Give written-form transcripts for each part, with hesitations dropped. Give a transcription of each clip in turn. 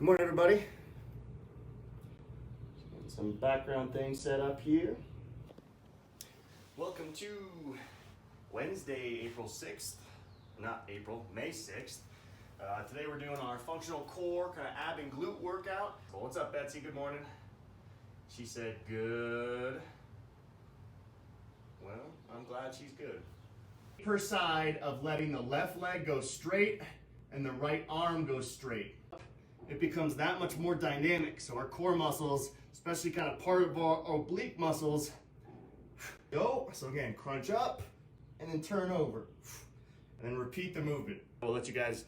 Good morning, everybody. Some background things set up here. Welcome to Wednesday, April 6th. May 6th. Today we're doing our functional core, kind of ab and glute workout. Well, what's up, Betsy? Good morning. She said good. Well, I'm glad she's good. Per side of letting the left leg go straight and the right arm go straight. It becomes that much more dynamic. So our core muscles, especially kind of part of our oblique muscles, go. So again, crunch up and then turn over and then repeat the movement. We'll let you guys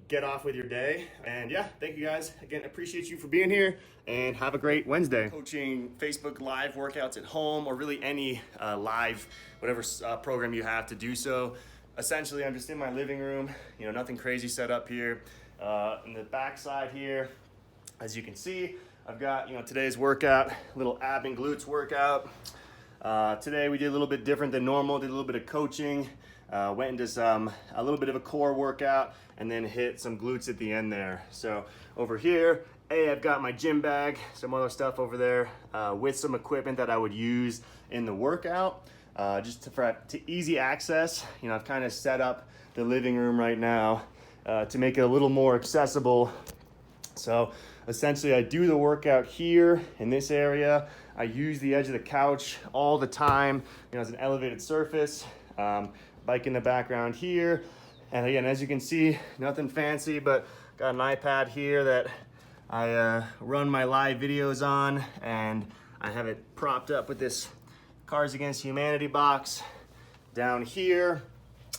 get off with your day. And yeah, thank you guys. Again, appreciate you for being here and have a great Wednesday. Coaching Facebook live workouts at home or really any live, whatever program you have to do so. Essentially, I'm just in my living room, nothing crazy set up here. In the back side here, as you can see, I've got, today's workout, little ab and glutes workout. Today we did a little bit different than normal, did a little bit of coaching, went into a little bit of a core workout and then hit some glutes at the end there. So over here, I've got my gym bag, some other stuff over there with some equipment that I would use in the workout. Just to easy access, I've kind of set up the living room right now to make it a little more accessible. So essentially I do the workout here in this area. I use the edge of the couch all the time, as an elevated surface. Bike in the background here. And again, as you can see, nothing fancy, but got an iPad here that I run my live videos on, and I have it propped up with this Cards Against Humanity box. Down here,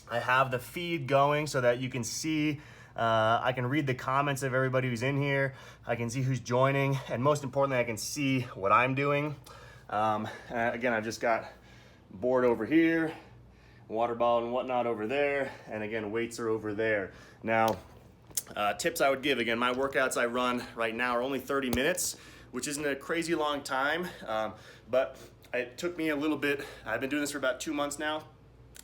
I have the feed going so that you can see, I can read the comments of everybody who's in here. I can see who's joining, and most importantly, I can see what I'm doing. Again, I've just got board over here, water bottle and whatnot over there, and again, weights are over there. Now, tips I would give, again, my workouts I run right now are only 30 minutes, which isn't a crazy long time, but it took me a little bit. I've been doing this for about 2 months now.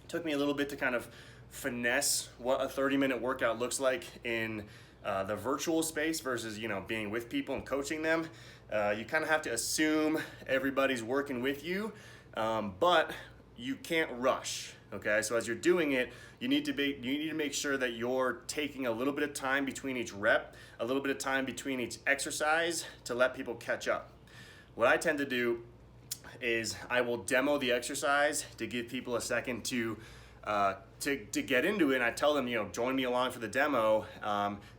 Took me a little bit to kind of finesse what a 30-minute workout looks like in the virtual space versus being with people and coaching them. You kind of have to assume everybody's working with you, but you can't rush. Okay, so as you're doing it, you need to make sure that you're taking a little bit of time between each rep, a little bit of time between each exercise to let people catch up. What I tend to do is I will demo the exercise to give people a second to get into it. And I tell them, join me along for the demo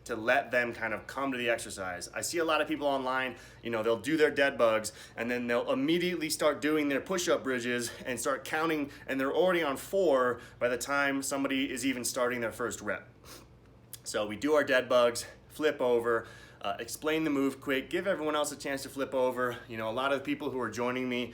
to let them kind of come to the exercise. I see a lot of people online, they'll do their dead bugs and then they'll immediately start doing their push-up bridges and start counting, and they're already on 4 by the time somebody is even starting their first rep. So we do our dead bugs, flip over, explain the move quick, give everyone else a chance to flip over. A lot of the people who are joining me,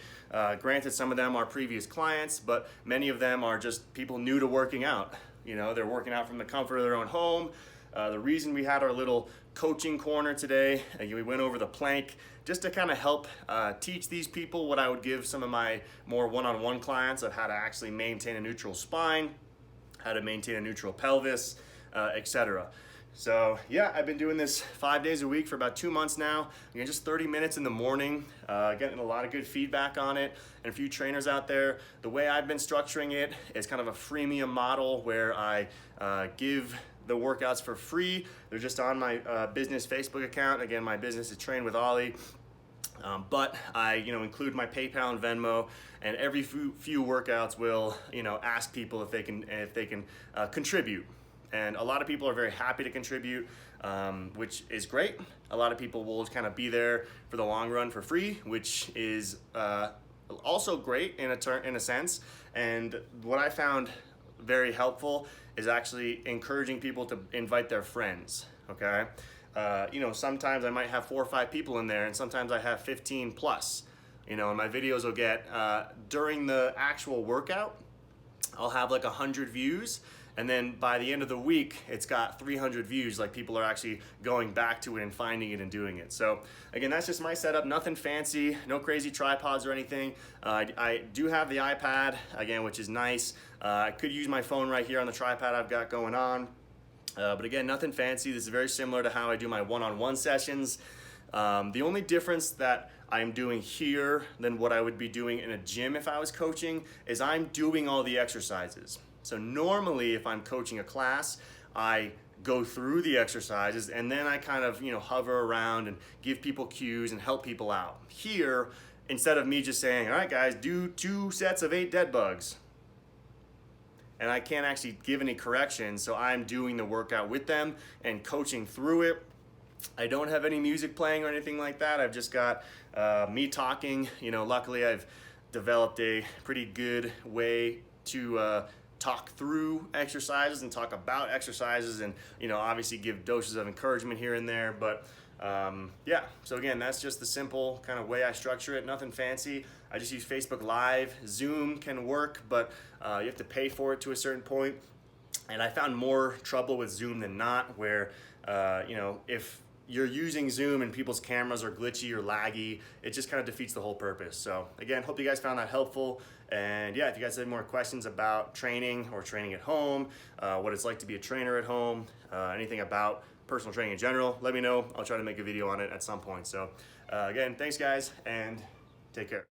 granted some of them are previous clients, but many of them are just people new to working out. They're working out from the comfort of their own home. The reason we had our little coaching corner today, we went over the plank just to kind of help teach these people what I would give some of my more one-on-one clients of how to actually maintain a neutral spine, how to maintain a neutral pelvis, etc. So yeah, I've been doing this 5 days a week for about 2 months now. Just 30 minutes in the morning, getting a lot of good feedback on it. And a few trainers out there, the way I've been structuring it is kind of a freemium model where I give the workouts for free. They're just on my business Facebook account. Again, my business is Train with Ollie. But I, include my PayPal and Venmo, and every few workouts will, ask people if they can contribute. And a lot of people are very happy to contribute, which is great. A lot of people will kind of be there for the long run for free, which is also great in a sense. And what I found very helpful is actually encouraging people to invite their friends. Okay, sometimes I might have 4 or 5 people in there, and sometimes I have 15 plus. And my videos will get during the actual workout, I'll have like 100 views. And then by the end of the week, it's got 300 views, like people are actually going back to it and finding it and doing it. So again, that's just my setup, nothing fancy, no crazy tripods or anything. I do have the iPad, again, which is nice. I could use my phone right here on the tripod I've got going on. But again, nothing fancy. This is very similar to how I do my one-on-one sessions. The only difference that I'm doing here than what I would be doing in a gym if I was coaching is I'm doing all the exercises. So normally if I'm coaching a class, I go through the exercises and then I kind of, hover around and give people cues and help people out. Here, instead of me just saying, all right guys, do 2 sets of 8 dead bugs, and I can't actually give any corrections, so I'm doing the workout with them and coaching through it. I don't have any music playing or anything like that. I've just got me talking. Luckily I've developed a pretty good way to talk through exercises and talk about exercises and, obviously give doses of encouragement here and there. But yeah, so again, that's just the simple kind of way I structure it. Nothing fancy. I just use Facebook Live. Zoom can work, but you have to pay for it to a certain point. And I found more trouble with Zoom than not, where, if you're using Zoom and people's cameras are glitchy or laggy, it just kind of defeats the whole purpose. So again, hope you guys found that helpful. And yeah, if you guys have more questions about training or training at home, what it's like to be a trainer at home, anything about personal training in general, let me know. I'll try to make a video on it at some point. So again, thanks guys, and take care.